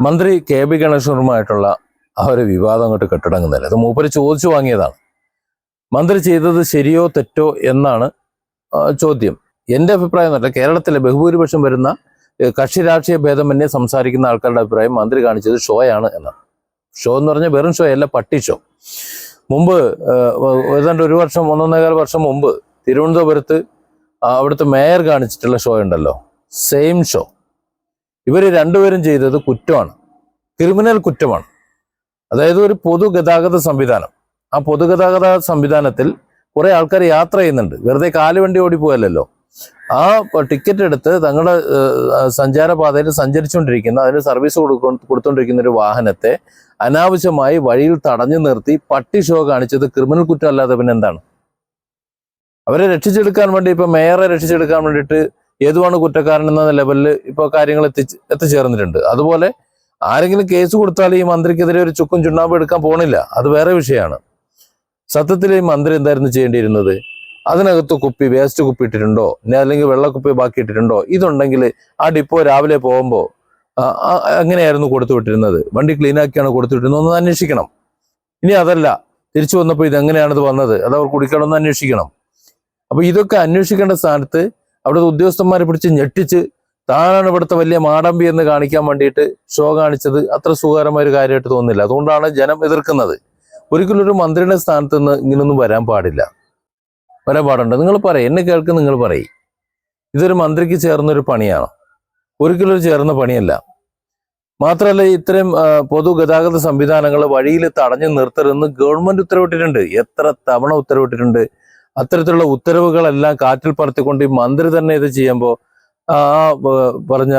മന്ത്രി K B ഗണേഷനുമായിട്ടുള്ള ആ ഒരു വിവാദം അങ്ങോട്ട് കെട്ടടങ്ങുന്നില്ല. അത് മൂപ്പര് ചോദിച്ചു വാങ്ങിയതാണ്. മന്ത്രി ചെയ്തത് ശരിയോ തെറ്റോ എന്നാണ് ചോദ്യം. എൻ്റെ അഭിപ്രായം എന്നല്ല, കേരളത്തിലെ ബഹുഭൂരിപക്ഷം വരുന്ന കക്ഷി രാഷ്ട്രീയ ഭേദമന്യേ സംസാരിക്കുന്ന ആൾക്കാരുടെ അഭിപ്രായം മന്ത്രി കാണിച്ചത് ഷോയാണ് എന്നാണ്. ഷോ എന്ന് പറഞ്ഞാൽ വെറും ഷോ അല്ല, പട്ടി ഷോ. മുമ്പ് ഏതാണ്ട് 1.5 വർഷം മുമ്പ് തിരുവനന്തപുരത്ത് അവിടുത്തെ മേയർ കാണിച്ചിട്ടുള്ള ഷോ ഉണ്ടല്ലോ, സെയിം ഷോ. ഇവർ രണ്ടുപേരും ചെയ്തത് കുറ്റമാണ്, ക്രിമിനൽ കുറ്റമാണ്. അതായത് ഒരു പൊതുഗതാഗത സംവിധാനം, ആ പൊതുഗതാഗത സംവിധാനത്തിൽ കുറെ ആൾക്കാർ യാത്ര ചെയ്യുന്നുണ്ട്, വെറുതെ കാലുവണ്ടി ഓടിപ്പോയല്ലോ. ആ ടിക്കറ്റ് എടുത്ത് തങ്ങളുടെ സഞ്ചാരപാതയിൽ സഞ്ചരിച്ചുകൊണ്ടിരിക്കുന്ന, അതിന് സർവീസ് കൊടുത്തുകൊണ്ടിരിക്കുന്ന ഒരു വാഹനത്തെ അനാവശ്യമായി വഴിയിൽ തടഞ്ഞു നിർത്തി പട്ടി ഷോ കാണിച്ചത് ക്രിമിനൽ കുറ്റം അല്ലാതെ പിന്നെ എന്താണ്? അവരെ രക്ഷിച്ചെടുക്കാൻ വേണ്ടി, ഇപ്പൊ മേയറെ രക്ഷിച്ചെടുക്കാൻ വേണ്ടിയിട്ട് ഏതുവാണ് കുറ്റക്കാരൻ എന്ന ലെവലിൽ ഇപ്പോൾ കാര്യങ്ങൾ എത്തിച്ചേർന്നിട്ടുണ്ട്. അതുപോലെ ആരെങ്കിലും കേസ് കൊടുത്താൽ ഈ മന്ത്രിക്കെതിരെ ഒരു ചുക്കും ചുണ്ണാമ്പ് എടുക്കാൻ പോണില്ല, അത് വേറെ വിഷയമാണ്. സത്യത്തിൽ ഈ മന്ത്രി എന്തായിരുന്നു ചെയ്യേണ്ടിയിരുന്നത്? അതിനകത്ത് വേസ്റ്റ് കുപ്പി ഇട്ടിട്ടുണ്ടോ, അല്ലെങ്കിൽ വെള്ളക്കുപ്പി ബാക്കി ഇട്ടിട്ടുണ്ടോ? ഇതുണ്ടെങ്കിൽ ആ ഡിപ്പോ രാവിലെ പോകുമ്പോൾ എങ്ങനെയായിരുന്നു കൊടുത്തു വിട്ടിരുന്നത്? വണ്ടി ക്ലീനാക്കിയാണ് കൊടുത്തു വിട്ടിരുന്നത് ഒന്ന് അന്വേഷിക്കണം. ഇനി അതല്ല, തിരിച്ചു വന്നപ്പോൾ ഇതെങ്ങനെയാണിത് വന്നത്, അത് അവർ കുടിക്കണമെന്ന് അന്വേഷിക്കണം. അപ്പൊ ഇതൊക്കെ അന്വേഷിക്കേണ്ട സ്ഥാനത്ത് അവിടുത്തെ ഉദ്യോഗസ്ഥന്മാരെ പിടിച്ച് ഞെട്ടിച്ച് താനാണ് ഇവിടുത്തെ വലിയ മാടമ്പി എന്ന് കാണിക്കാൻ വേണ്ടിയിട്ട് ഷോ കാണിച്ചത് അത്ര സുഖകരമായ ഒരു കാര്യമായിട്ട് തോന്നുന്നില്ല. അതുകൊണ്ടാണ് ജനം എതിർക്കുന്നത്. ഒരിക്കലും ഒരു മന്ത്രിയുടെ സ്ഥാനത്ത് നിന്ന് ഇങ്ങനൊന്നും വരാൻ പാടുണ്ട്. നിങ്ങൾ പറയും, എന്നെ കേൾക്കുന്ന നിങ്ങൾ പറയും, ഇതൊരു മന്ത്രിക്ക് ചേർന്നൊരു പണിയാണോ? ഒരിക്കലും ചേർന്ന പണിയല്ല. മാത്രമല്ല, ഇത്തരം പൊതുഗതാഗത സംവിധാനങ്ങൾ വഴിയിൽ തടഞ്ഞു നിർത്തരുതെന്ന് ഗവൺമെന്റ് ഉത്തരവിട്ടിട്ടുണ്ട്. എത്ര തവണ ഉത്തരവിട്ടിട്ടുണ്ട്. അത്തരത്തിലുള്ള ഉത്തരവുകളെല്ലാം കാറ്റിൽ പറത്തിക്കൊണ്ട് ഈ മന്ത്രി തന്നെ ഇത് ചെയ്യുമ്പോൾ ആ പറഞ്ഞ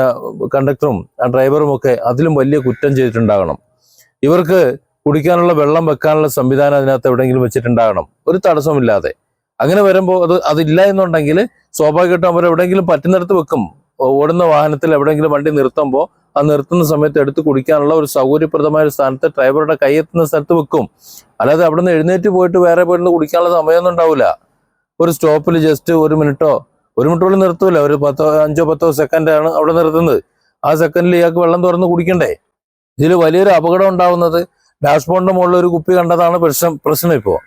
കണ്ടക്ടറും ആ ഡ്രൈവറും ഒക്കെ അതിലും വലിയ കുറ്റം ചെയ്തിട്ടുണ്ടാകണം. ഇവർക്ക് കുടിക്കാനുള്ള വെള്ളം വെക്കാനുള്ള സംവിധാനം അതിനകത്ത് എവിടെയെങ്കിലും വെച്ചിട്ടുണ്ടാകണം, ഒരു തടസ്സമില്ലാതെ. അങ്ങനെ വരുമ്പോൾ അതില്ല എന്നുണ്ടെങ്കിൽ സ്വാഭാവികമായിട്ടും അവർ എവിടെയെങ്കിലും പറ്റുന്നിടത്ത് വെക്കും. ഓടുന്ന വാഹനത്തിൽ എവിടെയെങ്കിലും വണ്ടി നിർത്തുമ്പോൾ ആ നിർത്തുന്ന സമയത്ത് എടുത്ത് കുടിക്കാനുള്ള ഒരു സൗകര്യപ്രദമായ ഒരു സ്ഥാനത്ത് ഡ്രൈവറുടെ കൈയെത്തുന്ന സ്ഥലത്ത് വെക്കും. അല്ലാതെ അവിടെ നിന്ന് എഴുന്നേറ്റ് പോയിട്ട് വേറെ പോയിട്ട് കുടിക്കാനുള്ള സമയമൊന്നും ഉണ്ടാവില്ല. ഒരു സ്റ്റോപ്പിൽ ജസ്റ്റ് 1 മിനിറ്റോ പോലും നിർത്തൂല, ഒരു 5-10 സെക്കൻഡാണ് അവിടെ നിർത്തുന്നത്. ആ സെക്കൻഡിൽ ഇയാൾക്ക് വെള്ളം തുറന്ന് കുടിക്കണ്ടേ? ഇതിൽ വലിയൊരു അപകടം ഉണ്ടാവുന്നത് ഡാഷ്ബോർഡിന്റെ മുകളിൽ ഒരു കുപ്പി കണ്ടതാണ് പ്രശ്നം. ഇപ്പോൾ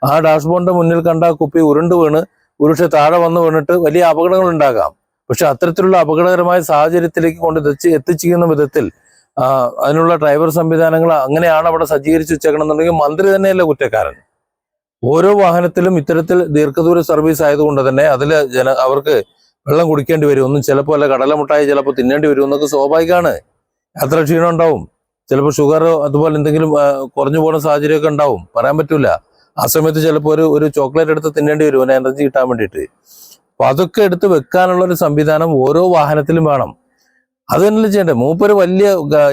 ആ ഡാഷ്ബോർഡിന്റെ മുന്നിൽ കണ്ട ആ കുപ്പി ഉരുണ്ട് വീണ് ഒരുപക്ഷെ താഴെ വന്ന് വീണിട്ട് വലിയ അപകടങ്ങൾ ഉണ്ടാകാം. പക്ഷെ അത്തരത്തിലുള്ള അപകടകരമായ സാഹചര്യത്തിലേക്ക് എത്തിച്ചിരിക്കുന്ന വിധത്തിൽ അതിനുള്ള ഡ്രൈവർ സംവിധാനങ്ങൾ അങ്ങനെയാണ് അവിടെ സജ്ജീകരിച്ച് വെച്ചേക്കണമെന്നുണ്ടെങ്കിൽ മന്ത്രി തന്നെയല്ല കുറ്റക്കാരൻ. ഓരോ വാഹനത്തിലും ഇത്തരത്തിൽ ദീർഘദൂര സർവീസ് ആയതുകൊണ്ട് തന്നെ അതിൽ അവർക്ക് വെള്ളം കുടിക്കേണ്ടി വരും. ഒന്നും ചിലപ്പോൾ അല്ല കടലമുട്ടായി ചിലപ്പോൾ തിന്നേണ്ടി വരും എന്നൊക്കെ സ്വാഭാവികമാണ്. യാത്ര ക്ഷീണം ഉണ്ടാവും, ചിലപ്പോൾ ഷുഗറോ അതുപോലെ എന്തെങ്കിലും കുറഞ്ഞു പോകുന്ന സാഹചര്യമൊക്കെ ഉണ്ടാവും, പറയാൻ പറ്റൂല. ആ സമയത്ത് ചിലപ്പോൾ ഒരു ചോക്ലേറ്റ് എടുത്ത് തിന്നേണ്ടി വരും അതിന് എനർജി കിട്ടാൻ വേണ്ടിയിട്ട്. അപ്പൊ അതൊക്കെ എടുത്ത് വെക്കാനുള്ള ഒരു സംവിധാനം ഓരോ വാഹനത്തിലും വേണം. അത് തന്നെ ചെയ്യണ്ടേ? മൂപ്പര് വലിയ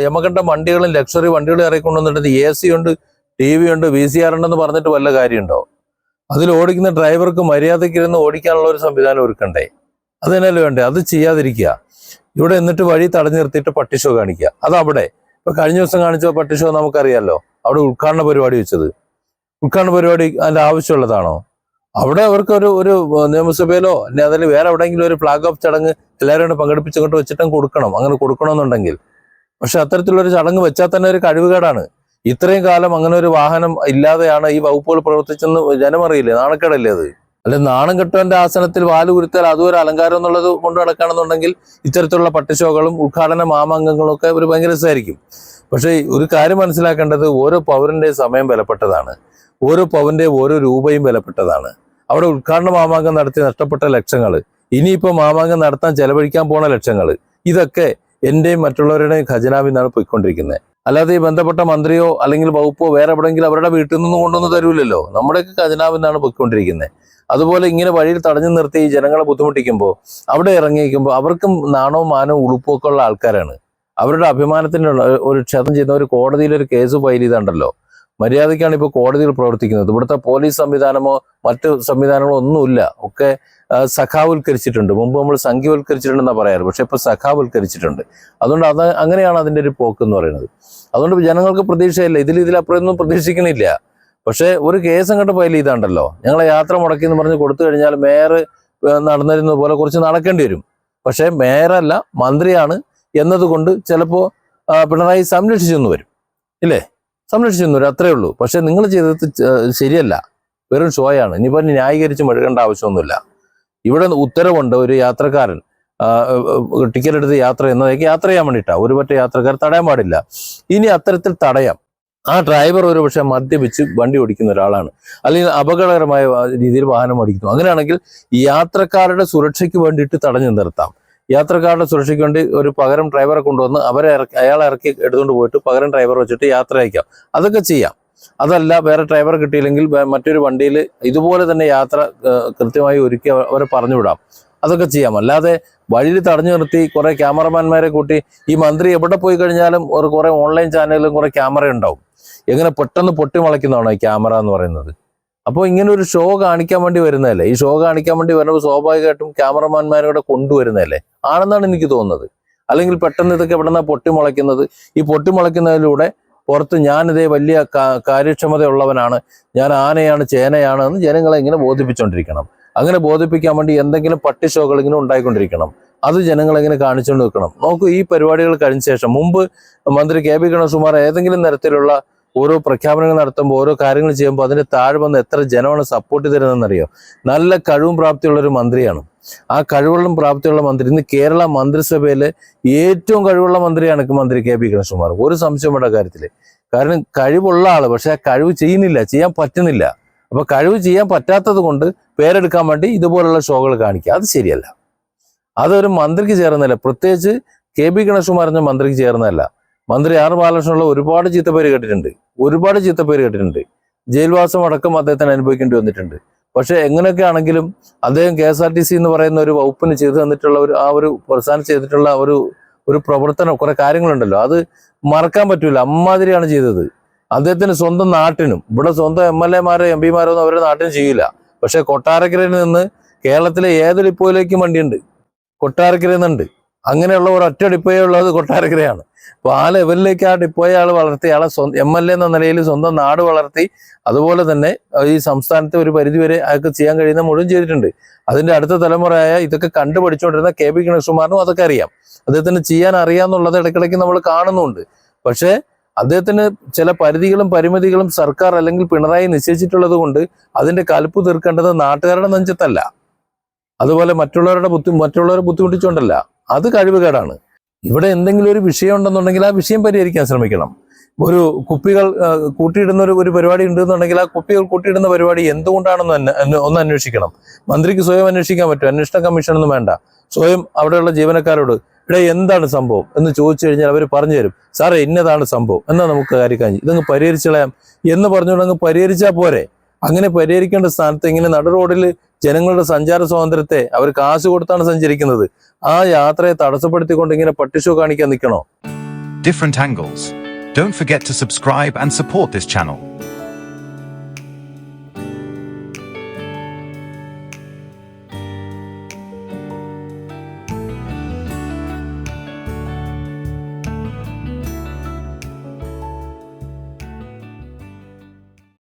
യമകണ്ഠ വണ്ടികളും ലക്ഷറി വണ്ടികളും ഇറക്കിക്കൊണ്ടുവന്നിട്ട് AC ഉണ്ട്, TV ഉണ്ട്, VCR ഉണ്ടെന്ന് പറഞ്ഞിട്ട് വല്ല കാര്യമുണ്ടോ? അതിൽ ഓടിക്കുന്ന ഡ്രൈവർക്ക് മര്യാദയ്ക്ക് ഇരുന്ന് ഓടിക്കാനുള്ള ഒരു സംവിധാനം ഒരുക്കണ്ടേ? അത് തന്നെയല്ലേ വേണ്ടേ? അത് ചെയ്യാതിരിക്കുക. ഇവിടെ എന്നിട്ട് വഴി തടഞ്ഞു നിർത്തിയിട്ട് പട്ടി ഷോ കാണിക്കുക. അതവിടെ ഇപ്പൊ കഴിഞ്ഞ ദിവസം കാണിച്ച പട്ടി ഷോ നമുക്കറിയാലോ. അവിടെ ഉദ്ഘാടന പരിപാടി വെച്ചത്, ഉദ്ഘാടന പരിപാടി അതിന്റെ ആവശ്യമുള്ളതാണോ? അവിടെ അവർക്ക് ഒരു നിയമസഭയിലോ അല്ലെങ്കിൽ അതിൽ വേറെ എവിടെയെങ്കിലും ഒരു ഫ്ലാഗ് ഓഫ് ചടങ്ങ് എല്ലാവരും പങ്കെടുപ്പിച്ചുകൊണ്ട് വെച്ചിട്ടും കൊടുക്കണം, അങ്ങനെ കൊടുക്കണമെന്നുണ്ടെങ്കിൽ. പക്ഷെ അത്തരത്തിലുള്ളൊരു ചടങ്ങ് വെച്ചാൽ തന്നെ ഒരു കഴിവുകേടാണ്. ഇത്രയും കാലം അങ്ങനെ ഒരു വാഹനം ഇല്ലാതെയാണ് ഈ വകുപ്പുകൾ പ്രവർത്തിച്ചെന്ന് ജനമറിയില്ലേ? നാണക്കേടല്ലേ അത്? അല്ലെ നാണം കെട്ടവന്റെ ആസനത്തിൽ വാല് കുരുത്താൽ അതും ഒരു അലങ്കാരം എന്നുള്ളത് കൊണ്ട് നടക്കുകയാണെന്നുണ്ടെങ്കിൽ ഇത്തരത്തിലുള്ള പട്ടിഷോകളും ഉദ്ഘാടന മാമാങ്കങ്ങളും ഒക്കെ ഒരു ഭയങ്കര രസമായിരിക്കും. പക്ഷേ ഒരു കാര്യം മനസ്സിലാക്കേണ്ടത്, ഓരോ പൗരന്റെയും സമയം വിലപ്പെട്ടതാണ്, ഓരോ പൗരന്റെയും ഓരോ രൂപയും വിലപ്പെട്ടതാണ്. അവിടെ ഉദ്ഘാടന മാമാങ്കം നടത്തി നഷ്ടപ്പെട്ട ലക്ഷങ്ങൾ, ഇനിയിപ്പോൾ മാമാങ്കം നടത്താൻ ചെലവഴിക്കാൻ പോണ ലക്ഷങ്ങൾ, ഇതൊക്കെ എന്റെയും മറ്റുള്ളവരുടെയും ഖജനാവിൽ നിന്നാണ് പോയിക്കൊണ്ടിരിക്കുന്നത്. അല്ലാതെ ഈ ബന്ധപ്പെട്ട മന്ത്രിയോ അല്ലെങ്കിൽ വകുപ്പോ വേറെ എവിടെയെങ്കിലും അവരുടെ വീട്ടിൽ നിന്നും കൊണ്ടൊന്നും തരൂലല്ലോ, നമ്മുടെയൊക്കെ ഖജനാവിൽ നിന്നാണ് പോയിക്കൊണ്ടിരിക്കുന്നത്. അതുപോലെ ഇങ്ങനെ വഴിയിൽ തടഞ്ഞു നിർത്തി ജനങ്ങളെ ബുദ്ധിമുട്ടിക്കുമ്പോൾ അവിടെ ഇറങ്ങിയിരിക്കുമ്പോൾ അവർക്കും നാണവും മാനവും ഉളുപ്പൊക്കെ ഉള്ള ആൾക്കാരാണ്. അവരുടെ അഭിമാനത്തിന് ഒരു ക്ഷതം ചെയ്യുന്ന ഒരു കോടതിയിൽ ഒരു കേസ് ഫയൽ ചെയ്താണ്ടല്ലോ, മര്യാദയ്ക്കാണ് ഇപ്പോൾ കോടതിയിൽ പ്രവർത്തിക്കുന്നത്. ഇവിടുത്തെ പോലീസ് സംവിധാനമോ മറ്റ് സംവിധാനങ്ങളോ ഒന്നുമില്ല, ഒക്കെ സഖാവൽക്കരിച്ചിട്ടുണ്ട്. മുമ്പ് നമ്മൾ സംഖ്യവൽക്കരിച്ചിട്ടുണ്ടെന്നാണ് പറയാറ്, പക്ഷെ ഇപ്പൊ സഖാവൽക്കരിച്ചിട്ടുണ്ട്. അതുകൊണ്ട് അങ്ങനെയാണ് അതിന്റെ ഒരു പോക്ക് എന്ന് പറയുന്നത്. അതുകൊണ്ട് ജനങ്ങൾക്ക് പ്രതീക്ഷയില്ല, ഇതിലപ്പുറമൊന്നും പ്രതീക്ഷിക്കുന്നില്ല. പക്ഷെ ഒരു കേസ് അങ്ങോട്ട് ഫയൽ ചെയ്താണ്ടല്ലോ, ഞങ്ങളെ യാത്ര മുടക്കി എന്ന് പറഞ്ഞ് കൊടുത്തു കഴിഞ്ഞാൽ മേയർ നടന്നിരുന്നത് പോലെ കുറച്ച് നടക്കേണ്ടി വരും. പക്ഷെ മേയറല്ല, മന്ത്രിയാണ് എന്നതുകൊണ്ട് ചിലപ്പോൾ പിണറായി സംരക്ഷിച്ചെന്ന് വരും, ഇല്ലേ? സംരക്ഷിച്ചെന്ന് വരും, അത്രേ ഉള്ളൂ. പക്ഷെ നിങ്ങൾ ചെയ്തത് ശരിയല്ല, വെറും ഷോയാണ്. ഇനിയിപ്പോൾ ന്യായീകരിച്ച് മെഴുകേണ്ട ആവശ്യമൊന്നുമില്ല. ഇവിടെ ഉത്തരവുണ്ട്, ഒരു യാത്രക്കാരൻ ടിക്കറ്റ് എടുത്ത് യാത്ര ചെയ്യുന്നതൊക്കെ യാത്ര ചെയ്യാൻ വേണ്ടിയിട്ടാണ്. ഒരു പറ്റ യാത്രക്കാർ തടയാൻ പാടില്ല. ഇനി അത്തരത്തിൽ തടയാം. ആ ഡ്രൈവർ ഒരു പക്ഷേ മദ്യപിച്ച് വണ്ടി ഓടിക്കുന്ന ഒരാളാണ്, അല്ലെങ്കിൽ അപകടകരമായ രീതിയിൽ വാഹനം ഓടിക്കുന്നു. അങ്ങനെയാണെങ്കിൽ യാത്രക്കാരുടെ സുരക്ഷയ്ക്ക് വേണ്ടിയിട്ട് തടഞ്ഞു നിർത്താം. യാത്രക്കാരുടെ സുരക്ഷയ്ക്ക് വേണ്ടി ഒരു പകരം ഡ്രൈവറെ കൊണ്ടുവന്ന് അയാളെ ഇറക്കി എടുത്തുകൊണ്ട് പോയിട്ട് പകരം ഡ്രൈവർ വെച്ചിട്ട് യാത്ര അയക്കാം. അതൊക്കെ ചെയ്യാം. അതല്ല, വേറെ ഡ്രൈവറെ കിട്ടിയില്ലെങ്കിൽ മറ്റൊരു വണ്ടിയിൽ ഇതുപോലെ തന്നെ യാത്ര കൃത്യമായി ഒരുക്കി അവരെ പറഞ്ഞു വിടാം. അതൊക്കെ ചെയ്യാം. അല്ലാതെ വഴിയിൽ തടഞ്ഞു നിർത്തി കുറെ ക്യാമറമാൻമാരെ കൂട്ടി, ഈ മന്ത്രി എവിടെ പോയി കഴിഞ്ഞാലും കുറെ ഓൺലൈൻ ചാനലിലും കുറെ ക്യാമറ ഉണ്ടാവും. എങ്ങനെ പെട്ടെന്ന് പൊട്ടിമുളയ്ക്കുന്നതാണോ ഈ ക്യാമറ എന്ന് പറയുന്നത്? അപ്പോൾ ഇങ്ങനെ ഒരു ഷോ കാണിക്കാൻ വേണ്ടി വരുന്നതല്ലേ? ഈ ഷോ കാണിക്കാൻ വേണ്ടി വരുമ്പോൾ സ്വാഭാവികമായിട്ടും ക്യാമറമാൻമാരെ കൂടെ കൊണ്ടുവരുന്നതല്ലേ ആണെന്നാണ് എനിക്ക് തോന്നുന്നത്. അല്ലെങ്കിൽ പെട്ടെന്ന് ഇതൊക്കെ എവിടെ നിന്നാണ് പൊട്ടിമുളയ്ക്കുന്നത്? ഈ പൊട്ടിമുളയ്ക്കുന്നതിലൂടെ പുറത്ത് ഞാനിതേ വലിയ കാര്യക്ഷമതയുള്ളവനാണ്, ഞാൻ ആനയാണ് ചേനയാണ് എന്ന് ജനങ്ങളെ ഇങ്ങനെ ബോധിപ്പിച്ചുകൊണ്ടിരിക്കണം. അങ്ങനെ ബോധിപ്പിക്കാൻ വേണ്ടി എന്തെങ്കിലും പട്ടി ഷോകൾ ഇങ്ങനെ ഉണ്ടായിക്കൊണ്ടിരിക്കണം. അത് ജനങ്ങളെങ്ങനെ കാണിച്ചുകൊണ്ട് നിൽക്കണം. നോക്കൂ, ഈ പരിപാടികൾ കഴിഞ്ഞ ശേഷം മുമ്പ് മന്ത്രി KB ഗണേഷ്കുമാർ ഏതെങ്കിലും തരത്തിലുള്ള ഓരോ പ്രഖ്യാപനങ്ങൾ നടത്തുമ്പോൾ, ഓരോ കാര്യങ്ങൾ ചെയ്യുമ്പോൾ അതിന്റെ താഴെ വന്ന് എത്ര ജനമാണ് സപ്പോർട്ട് തരുന്നതെന്നറിയോ? നല്ല കഴിവും പ്രാപ്തിയുള്ള ഒരു മന്ത്രിയാണ്. ആ കഴിവുള്ള പ്രാപ്തിയുള്ള മന്ത്രി ഇന്ന് കേരള മന്ത്രിസഭയിലെ ഏറ്റവും കഴിവുള്ള മന്ത്രിയാണ് മന്ത്രി KB ഗണേഷ്കുമാർ. ഒരു സംശയമുള്ള കാര്യത്തിൽ. കാരണം കഴിവുള്ള ആള്, പക്ഷെ ആ കഴിവ് ചെയ്യാൻ പറ്റുന്നില്ല. അപ്പൊ കഴിവ് ചെയ്യാൻ പറ്റാത്തത് കൊണ്ട് പേരെടുക്കാൻ വേണ്ടി ഇതുപോലുള്ള ഷോകൾ കാണിക്കുക, അത് ശരിയല്ല. അതൊരു മന്ത്രിക്ക് ചേർന്നല്ല, പ്രത്യേകിച്ച് KB ഗണേഷ്കുമാർ എന്ന മന്ത്രിക്ക് ചേർന്നതല്ല. മന്ത്രി R ബാലകൃഷ്ണനുള്ള ഒരുപാട് ചീത്തപ്പേര് കേട്ടിട്ടുണ്ട്. ജയിൽവാസം അടക്കം അദ്ദേഹത്തിന് അനുഭവിക്കേണ്ടി വന്നിട്ടുണ്ട്. പക്ഷെ എങ്ങനെയൊക്കെ ആണെങ്കിലും അദ്ദേഹം KSRTC എന്ന് പറയുന്ന ഒരു വകുപ്പിന് ചെയ്തു തന്നിട്ടുള്ള ഒരു പ്രസ്ഥാനം ചെയ്തിട്ടുള്ള ഒരു പ്രവർത്തനം, കുറെ കാര്യങ്ങളുണ്ടല്ലോ, അത് മറക്കാൻ പറ്റൂല. അമ്മാതിരിയാണ് ചെയ്തത്. അദ്ദേഹത്തിന് സ്വന്തം നാട്ടിനും, ഇവിടെ സ്വന്തം MLA-മാരോ MP-മാരോ ഒന്നും അവരുടെ നാട്ടിനും ചെയ്യില്ല. പക്ഷെ കൊട്ടാരക്കരയിൽ നിന്ന് കേരളത്തിലെ ഏത് ഡിപ്പോയിലേക്കും വണ്ടിയുണ്ട്, കൊട്ടാരക്കരയിൽ നിന്നുണ്ട്. അങ്ങനെയുള്ള ഒരൊറ്റ ഡിപ്പോയേ ഉള്ളത് കൊട്ടാരക്കരയാണ്. അപ്പൊ ആ ലെവലിലേക്ക് ആ ഡിപ്പോയെ ആൾ വളർത്തി, ആളെ MLA എന്ന നിലയിൽ സ്വന്തം നാട് വളർത്തി. അതുപോലെ തന്നെ ഈ സംസ്ഥാനത്തെ ഒരു പരിധിവരെ അയാൾക്ക് ചെയ്യാൻ കഴിയുന്ന മുഴുവൻ ചെയ്തിട്ടുണ്ട്. അതിന്റെ അടുത്ത തലമുറയായ ഇതൊക്കെ കണ്ടുപഠിച്ചുകൊണ്ടിരുന്ന KB ഗണേഷ്കുമാറിനും അതൊക്കെ അറിയാം. അദ്ദേഹത്തിന് ചെയ്യാൻ അറിയാമെന്നുള്ളത് ഇടയ്ക്കിടയ്ക്ക് നമ്മൾ കാണുന്നുണ്ട്. പക്ഷേ അദ്ദേഹത്തിന് ചില പരിധികളും പരിമിതികളും സർക്കാർ അല്ലെങ്കിൽ പിണറായി നിശ്ചയിച്ചിട്ടുള്ളത് കൊണ്ട് അതിന്റെ കൽപ്പ് തീർക്കേണ്ടത് നാട്ടുകാരുടെ നെഞ്ചത്തല്ല, അതുപോലെ മറ്റുള്ളവരെ ബുദ്ധിമുട്ടിച്ചുകൊണ്ടല്ല. അത് കഴിവുകേടാണ്. ഇവിടെ എന്തെങ്കിലും ഒരു വിഷയം ഉണ്ടെന്നുണ്ടെങ്കിൽ ആ വിഷയം പരിഹരിക്കാൻ ശ്രമിക്കണം. ഒരു കുപ്പികൾ കൂട്ടിയിടുന്ന ഒരു പരിപാടി ഉണ്ടെന്നുണ്ടെങ്കിൽ ആ കുപ്പികൾ കൂട്ടിയിടുന്ന പരിപാടി എന്തുകൊണ്ടാണെന്ന് ഒന്ന് അന്വേഷിക്കണം. മന്ത്രിക്ക് സ്വയം അന്വേഷിക്കാൻ പറ്റും, അന്വേഷണ കമ്മീഷനൊന്നും വേണ്ട. സ്വയം അവിടെയുള്ള ജീവനക്കാരോട് ഇവിടെ എന്താണ് സംഭവം എന്ന് ചോദിച്ചു കഴിഞ്ഞാൽ അവർ പറഞ്ഞു തരും. സാറേ ഇന്നതാണ് സംഭവം, എന്നാൽ നമുക്ക് കാര്യക്കാഞ്ഞ് ഇതങ്ങ് പരിഹരിച്ചു കളയാം എന്ന് പറഞ്ഞുകൊണ്ട് അങ്ങ് പരിഹരിച്ചാൽ പോരെ. അങ്ങനെ പരിഹരിക്കേണ്ട സ്ഥാനത്ത് ഇങ്ങനെ നടു റോഡിൽ ജനങ്ങളുടെ സഞ്ചാര സ്വാതന്ത്ര്യത്തെ അവർ കാശ് കൊടുത്താണ് സഞ്ചരിക്കുന്നത്. ആ യാത്രയെ തടസ്സപ്പെടുത്തിക്കൊണ്ട് ഇങ്ങനെ പട്ടിഷോ കാണിക്കാൻ നിൽക്കണോ? Different angles. Don't forget to subscribe and support this channel.